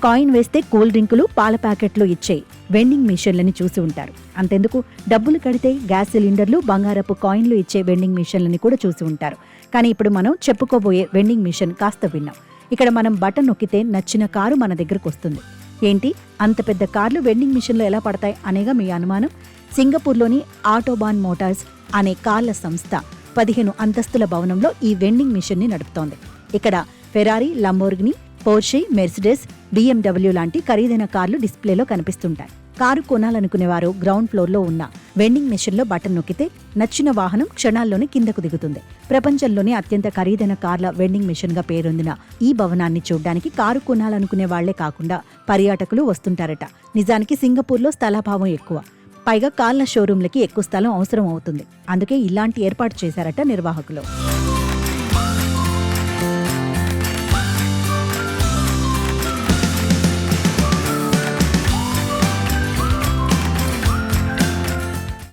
Coin వేస్తే cool డ్రింకులు, పాల ప్యాకెట్లు ఇచ్చే వెండింగ్ మిషన్లని చూసి ఉంటారు. అంతెందుకు, డబ్బులు కడితే గ్యాస్ సిలిండర్లు, బంగారపు కాయిన్లు ఇచ్చే వెండింగ్ మిషన్లని కూడా చూసి ఉంటారు. కానీ ఇప్పుడు మనం చెప్పుకోబోయే వెండింగ్ మిషన్ కాస్త విన్నాం. ఇక్కడ మనం బటన్ నొక్కితే నచ్చిన కారు మన దగ్గరకు వస్తుంది. ఏంటి, అంత పెద్ద కార్లు వెండింగ్ మిషన్లో ఎలా పడతాయి అనేగా మీ అనుమానం? సింగపూర్లోని ఆటోబాన్ మోటార్స్ అనే కార్ల సంస్థ 15 అంతస్తుల భవనంలో ఈ వెండింగ్ మిషన్ని నడుపుతోంది. ఇక్కడ Ferrari, Lamborghini, Porsche, Mercedes, BMW లాంటి ఖరీదైన కార్లు డిస్ప్లేలో కనిపిస్తుంటాయి. కారు కొనాలనుకునేవారు గ్రౌండ్ ఫ్లోర్లో ఉన్న వెండింగ్ మిషన్లో బటన్ నొక్కితే నచ్చిన వాహనం క్షణాల్లోనే కిందకు దిగుతుంది. ప్రపంచంలోనే అత్యంత ఖరీదైన కార్ల వెండింగ్ మిషన్గా పేరొందిన ఈ భవనాన్ని చూడ్డానికి కారు కొనాలనుకునే వాళ్లే కాకుండా పర్యాటకులు వస్తుంటారట. నిజానికి సింగపూర్లో స్థలాభావం ఎక్కువ, పైగా కార్ల షోరూంలకి ఎక్కువ స్థలం అవసరం అవుతుంది. అందుకే ఇలాంటి ఏర్పాటు చేశారట నిర్వాహకులు.